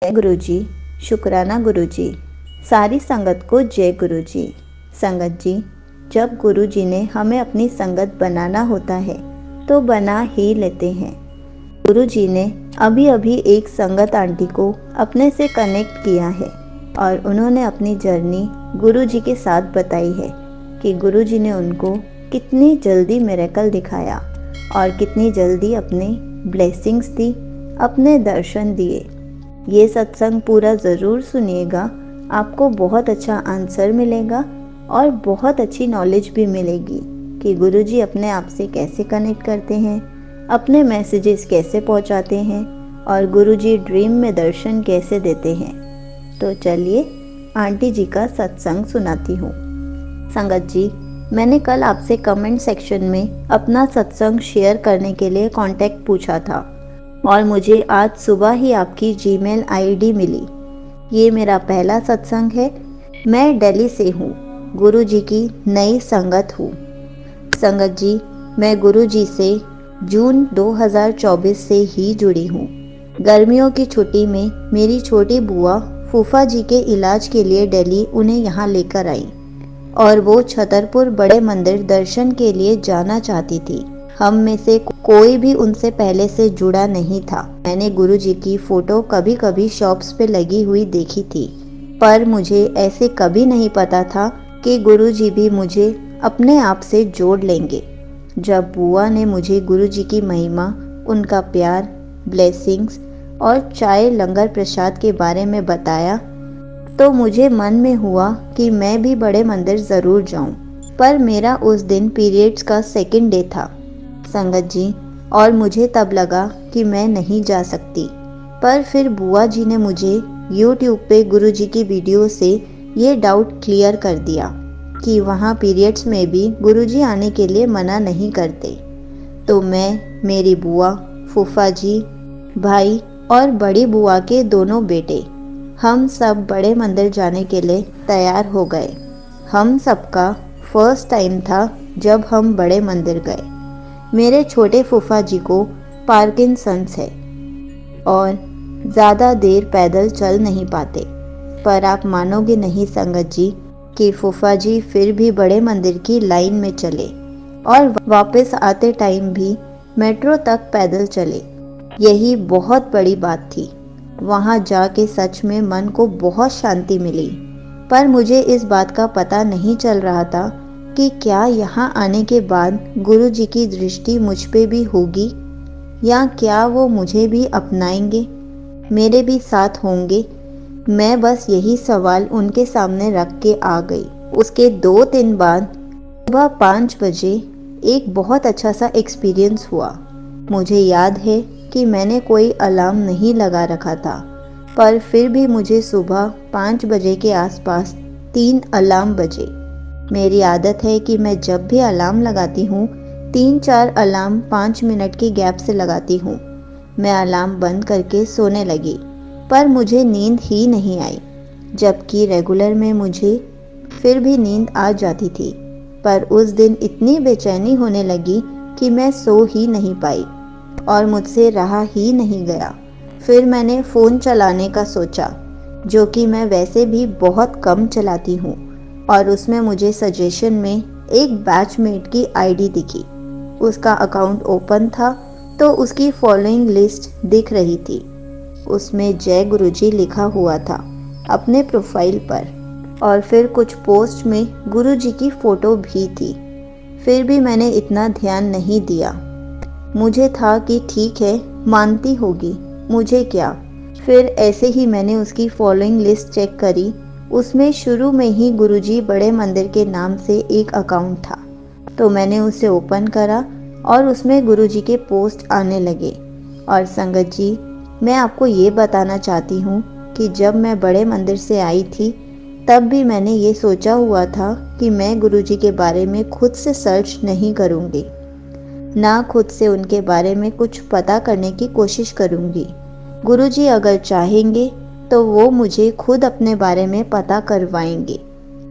गुरुजी, शुक्राना गुरुजी। सारी संगत को जय गुरुजी। संगत जी, जब गुरुजी ने हमें अपनी संगत बनाना होता है तो बना ही लेते हैं। गुरुजी ने अभी अभी एक संगत आंटी को अपने से कनेक्ट किया है और उन्होंने अपनी जर्नी गुरुजी के साथ बताई है कि गुरुजी ने उनको कितनी जल्दी मिरेकल दिखाया और कितनी जल्दी अपने ब्लेसिंग्स दी, अपने दर्शन दिए। ये सत्संग पूरा ज़रूर सुनिएगा, आपको बहुत अच्छा आंसर मिलेगा और बहुत अच्छी नॉलेज भी मिलेगी कि गुरुजी अपने आप से कैसे कनेक्ट करते हैं, अपने मैसेजेस कैसे पहुंचाते हैं और गुरुजी ड्रीम में दर्शन कैसे देते हैं। तो चलिए आंटी जी का सत्संग सुनाती हूँ। संगत जी, मैंने कल आपसे कमेंट सेक्शन में अपना सत्संग शेयर करने के लिए कांटेक्ट पूछा था और मुझे आज सुबह ही आपकी जीमेल आईडी मिली। ये मेरा पहला सत्संग है। मैं दिल्ली से हूँ, गुरुजी की नई संगत हूँ। संगत जी, मैं गुरुजी से जून 2024 से ही जुड़ी हूँ। गर्मियों की छुट्टी में मेरी छोटी बुआ फूफा जी के इलाज के लिए दिल्ली उन्हें यहाँ लेकर आई और वो छतरपुर बड़े मंदिर दर्शन के लिए जाना चाहती थी। हम में से कोई भी उनसे पहले से जुड़ा नहीं था। मैंने गुरुजी की फोटो कभी कभी शॉप्स पे लगी हुई देखी थी, पर मुझे ऐसे कभी नहीं पता था कि गुरुजी भी मुझे अपने आप से जोड़ लेंगे। जब बुआ ने मुझे गुरुजी की महिमा, उनका प्यार, ब्लेसिंग्स और चाय लंगर प्रसाद के बारे में बताया तो मुझे मन में हुआ कि मैं भी बड़े मंदिर ज़रूर जाऊं। पर मेरा उस दिन पीरियड्स का सेकंड डे था संगत जी, और मुझे तब लगा कि मैं नहीं जा सकती। पर फिर बुआ जी ने मुझे YouTube पे गुरुजी की वीडियो से ये डाउट क्लियर कर दिया कि वहाँ पीरियड्स में भी गुरुजी आने के लिए मना नहीं करते। तो मैं, मेरी बुआ, फूफा जी, भाई और बड़ी बुआ के दोनों बेटे, हम सब बड़े मंदिर जाने के लिए तैयार हो गए। हम सबका फर्स्ट टाइम था जब हम बड़े मंदिर गए। मेरे छोटे फूफा जी को पार्किंसंस है और ज़्यादा देर पैदल चल नहीं पाते। पर आप मानोगे नहीं संगत जी कि फूफा जी फिर भी बड़े मंदिर की लाइन में चले और वापस आते टाइम भी मेट्रो तक पैदल चले। यही बहुत बड़ी बात थी। वहाँ जाके सच में मन को बहुत शांति मिली। पर मुझे इस बात का पता नहीं चल रहा था कि क्या यहाँ आने के बाद गुरुजी की दृष्टि मुझ पे भी होगी या क्या वो मुझे भी अपनाएंगे, मेरे भी साथ होंगे। मैं बस यही सवाल उनके सामने रख के आ गई। उसके 2 दिन बाद सुबह 5 बजे एक बहुत अच्छा सा एक्सपीरियंस हुआ। मुझे याद है कि मैंने कोई अलार्म नहीं लगा रखा था, पर फिर भी मुझे सुबह 5 बजे के आसपास 3 अलार्म बजे। मेरी आदत है कि मैं जब भी अलार्म लगाती हूँ 3-4 अलार्म 5 मिनट के गैप से लगाती हूँ। मैं अलार्म बंद करके सोने लगी, पर मुझे नींद ही नहीं आई, जबकि रेगुलर में मुझे फिर भी नींद आ जाती थी। पर उस दिन इतनी बेचैनी होने लगी कि मैं सो ही नहीं पाई और मुझसे रहा ही नहीं गया। फिर मैंने फ़ोन चलाने का सोचा, जो कि मैं वैसे भी बहुत कम चलाती हूँ, और उसमें मुझे सजेशन में एक बैचमेट की आईडी दिखी। उसका अकाउंट ओपन था तो उसकी फॉलोइंग लिस्ट दिख रही थी। उसमें जय गुरुजी लिखा हुआ था अपने प्रोफाइल पर, और फिर कुछ पोस्ट में गुरुजी की फ़ोटो भी थी। फिर भी मैंने इतना ध्यान नहीं दिया। मुझे था कि ठीक है, मानती होगी, मुझे क्या। फिर ऐसे ही मैंने उसकी फॉलोइंग लिस्ट चेक करी। उसमें शुरू में ही गुरुजी बड़े मंदिर के नाम से एक अकाउंट था, तो मैंने उसे ओपन करा और उसमें गुरुजी के पोस्ट आने लगे। और संगत जी, मैं आपको ये बताना चाहती हूँ कि जब मैं बड़े मंदिर से आई थी तब भी मैंने ये सोचा हुआ था कि मैं गुरुजी के बारे में खुद से सर्च नहीं करूँगी, ना खुद से उनके बारे में कुछ पता करने की कोशिश करूँगी। गुरुजी अगर चाहेंगे तो वो मुझे खुद अपने बारे में पता करवाएंगे।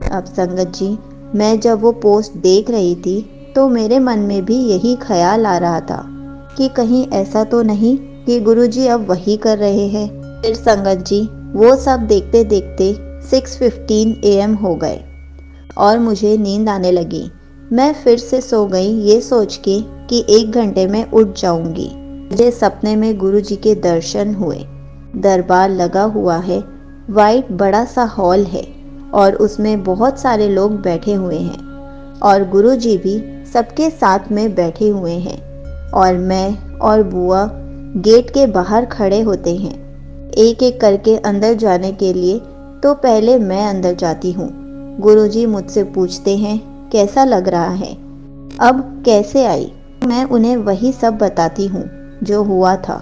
अब संगत जी, मैं जब वो पोस्ट देख रही थी तो मेरे मन में भी यही ख्याल आ रहा था कि कहीं ऐसा तो नहीं कि गुरुजी अब वही कर रहे हैं फिर संगत जी वो सब देखते देखते 6:15 AM हो गए और मुझे नींद आने लगी। मैं फिर से सो गई ये सोच के कि 1 घंटे में उठ जाऊंगी। मुझे सपने में गुरुजी के दर्शन हुए। दरबार लगा हुआ है, वाइट बड़ा सा हॉल है और उसमें बहुत सारे लोग बैठे हुए हैं और गुरुजी भी सबके साथ में बैठे हुए हैं और मैं और बुआ गेट के बाहर खड़े होते हैं एक एक करके अंदर जाने के लिए। तो पहले मैं अंदर जाती हूँ। गुरुजी मुझसे पूछते हैं कैसा लग रहा है, अब कैसे आई। मैं उन्हें वही सब बताती हूँ जो हुआ था।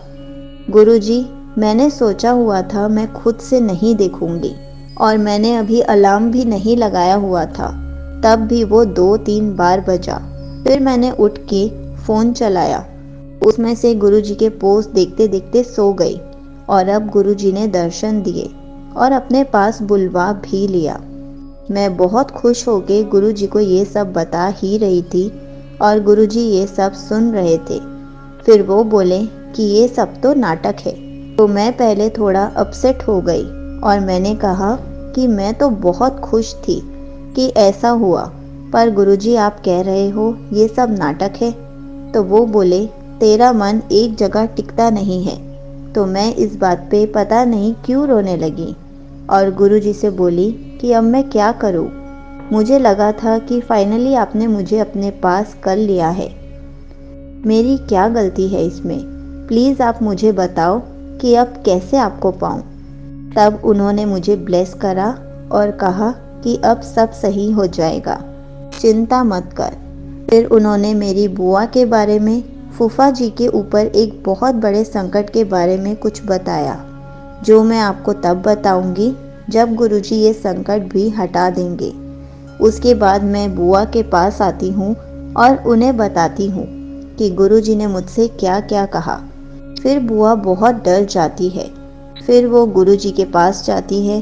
गुरुजी मैंने सोचा हुआ था मैं खुद से नहीं देखूंगी और मैंने अभी अलार्म भी नहीं लगाया हुआ था, तब भी वो 2-3 बार बजा। फिर मैंने उठ के फ़ोन चलाया, उसमें से गुरुजी के पोस्ट देखते देखते सो गई और अब गुरुजी ने दर्शन दिए और अपने पास बुलवा भी लिया। मैं बहुत खुश होके गुरुजी को ये सब बता ही रही थी और गुरुजी ये सब सुन रहे थे। फिर वो बोले कि ये सब तो नाटक है। तो मैं पहले थोड़ा अपसेट हो गई और मैंने कहा कि मैं तो बहुत खुश थी कि ऐसा हुआ, पर गुरुजी आप कह रहे हो ये सब नाटक है। तो वो बोले तेरा मन एक जगह टिकता नहीं है। तो मैं इस बात पे पता नहीं क्यों रोने लगी और गुरुजी से बोली कि अब मैं क्या करूँ। मुझे लगा था कि फाइनली आपने मुझे अपने पास कर लिया है, मेरी क्या गलती है इसमें, प्लीज़ आप मुझे बताओ कि अब कैसे आपको पाऊँ। तब उन्होंने मुझे ब्लेस करा और कहा कि अब सब सही हो जाएगा, चिंता मत कर। फिर उन्होंने मेरी बुआ के बारे में, फूफा जी के ऊपर एक बहुत बड़े संकट के बारे में कुछ बताया, जो मैं आपको तब बताऊंगी जब गुरुजी ये संकट भी हटा देंगे। उसके बाद मैं बुआ के पास आती हूँ और उन्हें बताती हूँ कि गुरुजी ने मुझसे क्या क्या कहा। फिर बुआ बहुत डर जाती है। फिर वो गुरुजी के पास जाती है।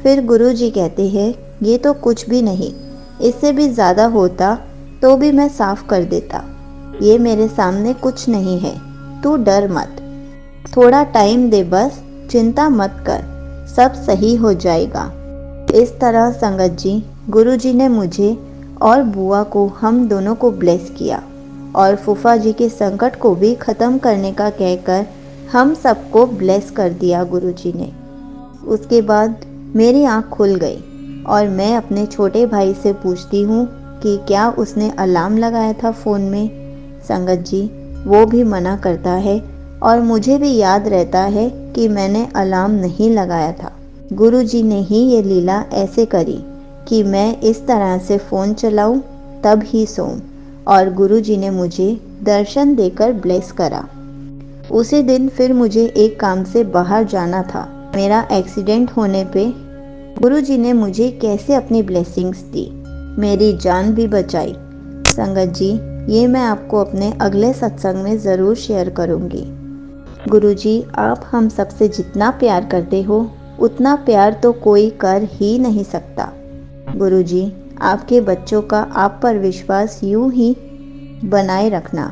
फिर गुरुजी कहते हैं ये तो कुछ भी नहीं, इससे भी ज़्यादा होता तो भी मैं साफ कर देता, ये मेरे सामने कुछ नहीं है, तू डर मत, थोड़ा टाइम दे बस, चिंता मत कर, सब सही हो जाएगा। इस तरह संगत जी गुरुजी ने मुझे और बुआ को, हम दोनों को ब्लेस किया और फूफा जी के संकट को भी ख़त्म करने का कहकर हम सबको ब्लेस कर दिया गुरुजी ने। उसके बाद मेरी आँख खुल गई और मैं अपने छोटे भाई से पूछती हूँ कि क्या उसने अलार्म लगाया था फ़ोन में। संगत जी वो भी मना करता है और मुझे भी याद रहता है कि मैंने अलार्म नहीं लगाया था। गुरुजी ने ही ये लीला ऐसे करी कि मैं इस तरह से फ़ोन चलाऊं तब ही सोऊं और गुरुजी ने मुझे दर्शन देकर ब्लेस करा। उसी दिन फिर मुझे एक काम से बाहर जाना था। मेरा एक्सीडेंट होने पे गुरुजी ने मुझे कैसे अपनी ब्लेसिंग्स दी, मेरी जान भी बचाई। संगत जी ये मैं आपको अपने अगले सत्संग में ज़रूर शेयर करूँगी। गुरुजी आप हम सबसे जितना प्यार करते हो उतना प्यार तो कोई कर ही नहीं सकता। गुरुजी आपके बच्चों का आप पर विश्वास यूं ही बनाए रखना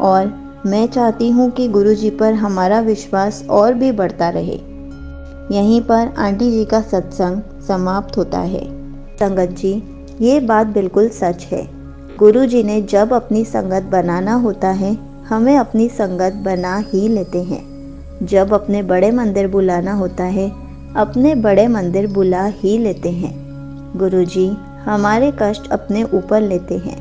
और मैं चाहती हूँ कि गुरुजी पर हमारा विश्वास और भी बढ़ता रहे। यहीं पर आंटी जी का सत्संग समाप्त होता है। संगत जी ये बात बिल्कुल सच है। गुरुजी ने जब अपनी संगत बनाना होता है हमें अपनी संगत बना ही लेते हैं। जब अपने बड़े मंदिर बुलाना होता है अपने बड़े मंदिर बुला ही लेते हैं। गुरुजी हमारे कष्ट अपने ऊपर लेते हैं।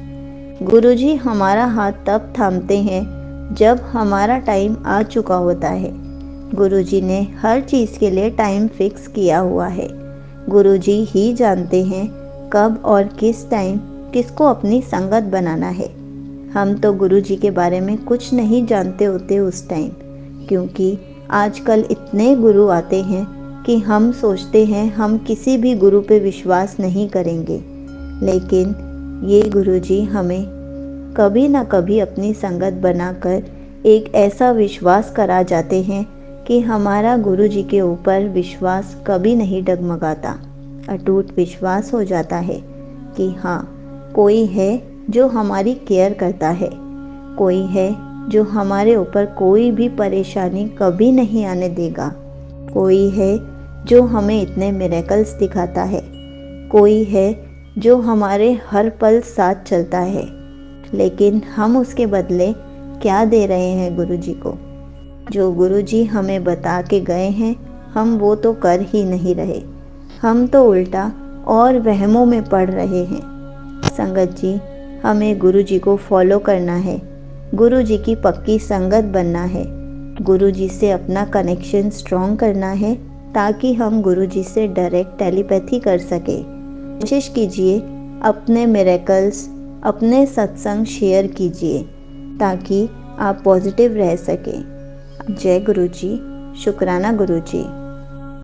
गुरुजी हमारा हाथ तब थामते हैं जब हमारा टाइम आ चुका होता है। गुरुजी ने हर चीज़ के लिए टाइम फिक्स किया हुआ है। गुरुजी ही जानते हैं कब और किस टाइम किसको अपनी संगत बनाना है। हम तो गुरुजी के बारे में कुछ नहीं जानते होते उस टाइम, क्योंकि आजकल इतने गुरु आते हैं कि हम सोचते हैं हम किसी भी गुरु पे विश्वास नहीं करेंगे, लेकिन ये गुरुजी हमें कभी ना कभी अपनी संगत बनाकर एक ऐसा विश्वास करा जाते हैं कि हमारा गुरुजी के ऊपर विश्वास कभी नहीं डगमगाता। अटूट विश्वास हो जाता है कि हाँ कोई है जो हमारी केयर करता है, कोई है जो हमारे ऊपर कोई भी परेशानी कभी नहीं आने देगा। कोई है जो हमें इतने मिरेकल्स दिखाता है, कोई है जो हमारे हर पल साथ चलता है, लेकिन हम उसके बदले क्या दे रहे हैं गुरुजी को? जो गुरुजी हमें बता के गए हैं हम वो तो कर ही नहीं रहे, हम तो उल्टा और वहमों में पड़ रहे हैं। संगत जी, हमें गुरुजी को फॉलो करना है, गुरुजी की पक्की संगत बनना है, गुरुजी से अपना कनेक्शन स्ट्रॉन्ग करना है ताकि हम गुरुजी से डायरेक्ट टेलीपैथी कर सके। कोशिश कीजिए, अपने मिरेकल्स, अपने सत्संग शेयर कीजिए ताकि आप पॉजिटिव रह सकें। जय गुरुजी, शुक्राना गुरुजी।